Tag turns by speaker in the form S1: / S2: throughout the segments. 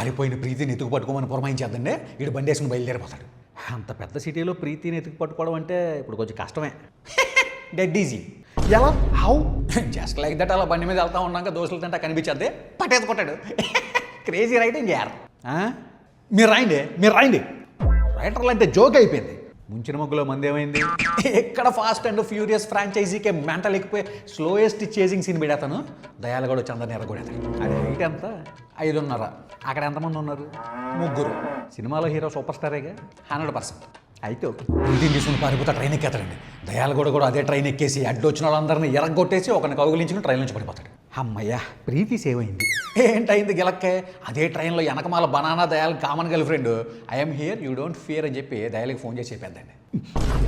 S1: పారిపోయిన ప్రీతిని ఎత్తుకు పట్టుకోమని పురమాయించేద్దండి వీడు బండి వేసుకుని బయలుదేరిపోతాడు. అంత పెద్ద సిటీలో ప్రీతిని ఎత్తుకు పట్టుకోవడం అంటే ఇప్పుడు కొంచెం కష్టమే. Dead easy. ఎలా? హౌ? జస్ట్ లైక్ దట్ అలా బండి మీద వెళ్తా ఉన్నాక దోశలు తింటా కనిపించేద్ది పట్టేసుకుంటాడు. క్రేజీ రైటింగ్ యార్. మీరు రాయండి. రైటర్లు అంటే జోక్ అయిపోయింది. ముంచిన ముగ్గులో మంది ఏమైంది? ఎక్కడ ఫాస్ట్ అండ్ ఫ్యూరియస్ ఫ్రాంచైజీకే మెంటల్ ఎక్కిపోయి స్లోయెస్ట్ చేజింగ్ సీన్ పెడతాను. దయాలు కూడా చందని ఎరగొడేది. అది హైట్ ఎంత? 5.5. అక్కడ ఎంతమంది ఉన్నారు? 3. సినిమాలో హీరో సూపర్ స్టారేగా 100%. అయితే ఓకే. ప్రీతిని తీసుకుని పారిపోతే ట్రైన్ ఎక్కేస్తాడండి. దయాలు కూడా అదే ట్రైన్ ఎక్కేసి అడ్డొచ్చిన వాళ్ళందరినీ ఎరగొట్టేసి ఒకరిని కౌగులించుకుని ట్రైన్ నుంచి పడిపోతాడు. అమ్మయ్యా ప్రీతి సేవ్ అయింది. ఏంటైంది గిలక్కే? అదే ట్రైన్లో వెనకమాల బనానా దయాలు common girlfriend I'm here you don't fear అని చెప్పి దయాలకి ఫోన్ చేసి చెప్పేద్దండి.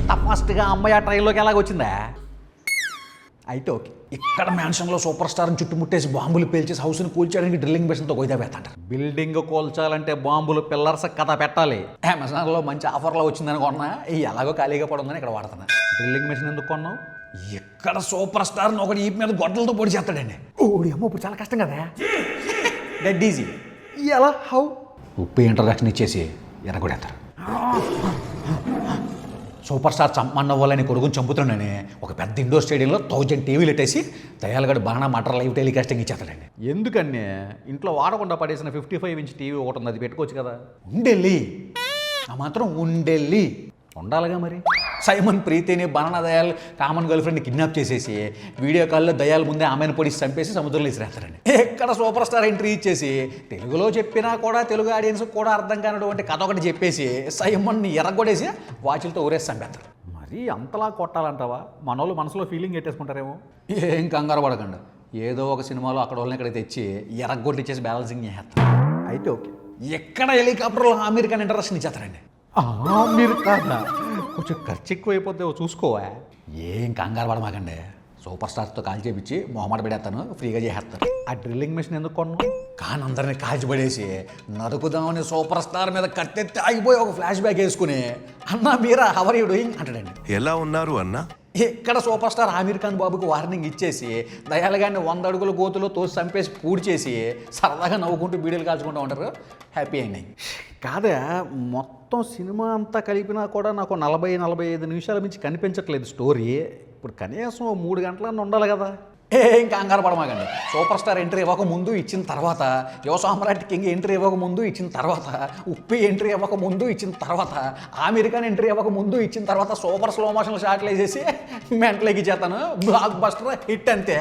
S1: అంత ఫాస్ట్గా అమ్మాయి ఆ ట్రైన్లోకి ఎలాగొచ్చిందా? అయితే ఓకే. ఇక్కడ మ్యాన్షన్లో సూపర్ స్టార్ని చుట్టుముట్టేసి బాంబులు పేల్చేసి హౌస్ని కూల్చడానికి డ్రిల్లింగ్ మిషన్తో గొయ్యిదా పెడతాంటారు. బిల్డింగ్ కూల్చాలంటే బాంబులు పిల్లర్స్ కథ పెట్టాలి. అమెజాన్లో మంచి ఆఫర్లో వచ్చిందని కొన్నా ఎలాగో ఖాళీగా పడుందని ఇక్కడ వాడుతున్నా. డ్రిల్లింగ్ మిషన్ ఎందుకు కొన్నావు? ఇక్కడ సూపర్ స్టార్ని ఒకటి ఈపు మీద గొడ్డలతో పొడి చేస్తాడండి. ఓడి అమ్మ ఇప్పుడు చాలా కష్టం కదా. Dead easy. ఎలా? హౌ? ఉప్పు ఇంట్రడక్షన్ ఇచ్చేసి ఎరగొడేస్తారు. సూపర్ స్టార్ చంపన్న వాళ్ళని కొడుకుని చంపుతున్నాడని ఒక పెద్ద ఇండోర్ స్టేడియంలో 1000 టీవీలు పెట్టేసి దయాలగడ బాగా మటర్ లైవ్ టెలికాస్టింగ్ ఇచ్చేస్తాడండి. ఎందుకని ఇంట్లో వాడకుండా పడేసిన 55 ఇంచ్ టీవీ ఒకటి ఉంది, అది పెట్టుకోవచ్చు కదా. ఉండెళ్ళి ఆ మాత్రం ఉండెళ్ళి ఉండాలిగా మరి. సైమన్ ప్రీతిని బనానా దయాల్ కామన్ గర్ల్ ఫ్రెండ్ని కిడ్నాప్ చేసేసి వీడియో కాల్లో దయాల ముందే ఆమెను పొడిచి చంపేసి సముద్రంలో ఇసిరేస్తారండి. ఎక్కడ సూపర్ స్టార్ ఎంట్రీ ఇచ్చేసి తెలుగులో చెప్పినా కూడా తెలుగు ఆడియన్స్ కూడా అర్థం కానటువంటి కథ ఒకటి చెప్పేసి సైమన్ని ఎరగొడేసి వాచులతో ఊరేసి చంపేస్తారు. మరి అంతలా కొట్టాలంటావా? మనోళ్ళు మనసులో ఫీలింగ్ పెట్టేసుకుంటారేమో. ఏం కంగారు పడకండి, ఏదో ఒక సినిమాలో అక్కడ వాళ్ళని ఇక్కడ తెచ్చి ఎరగొట్టిచ్చేసి బ్యాలెన్సింగ్ చేస్తారు. అయితే ఓకే. ఎక్కడ హెలికాప్టర్లో అమెరికన్ ఇంట్రడక్షన్ ఇచ్చేస్తారండి. మీరు కాదా? కొంచెం ఖర్చు ఎక్కువ అయిపోతే చూసుకోవా. ఏం కంగారు పడమాకండి, సూపర్ స్టార్స్తో కాల్ చేపించి మొహమాట పెడేస్తాను, ఫ్రీగా చేసేస్తాను. ఆ డ్రిల్లింగ్ మిషన్ ఎందుకు కొన్నాను? కానీ అందరినీ కాల్చిపడేసి నరుకుదామని సూపర్ స్టార్ మీద కట్టెత్తి ఆగిపోయి ఒక ఫ్లాష్ బ్యాక్ వేసుకుని అన్నా మీరా హవర్ యూ డూయింగ్ అంటాడండి.
S2: ఎలా ఉన్నారు అన్నా?
S1: ఇక్కడ సూపర్ స్టార్ ఆమీర్ ఖాన్ బాబుకి వార్నింగ్ ఇచ్చేసి దయాలుగాన్ని 100 అడుగుల గోతులో తోసి చంపేసి పూడి చేసి సరదాగా నవ్వుకుంటూ బీడీలు కాల్చుకుంటూ ఉంటారు. హ్యాపీ ఎండింగ్ కాదా? మొత్తం సినిమా అంతా కలిపినా కూడా నాకు 40-45 నిమిషాల మించి కనిపించట్లేదు స్టోరీ. ఇప్పుడు కనీసం 3 గంటలన్నా ఉండాలి కదా. ఏం కంగారు పడమాకండి, సూపర్ స్టార్ ఎంట్రీ ఇవ్వక ముందు ఇచ్చిన తర్వాత, యువ సామ్రాట్ కింగ్ ఎంట్రీ ఇవ్వక ముందు ఇచ్చిన తర్వాత, ఉప్పి ఎంట్రీ ఇవ్వక ముందు ఇచ్చిన తర్వాత, అమెరికన్ ఎంట్రీ ఇవ్వక ముందు ఇచ్చిన తర్వాత సూపర్ స్లో మోషన్ షాట్లు వేసేసి మెంటలోకి చేస్తాను. బ్లాక్ బస్టర్ హిట్ అంతే.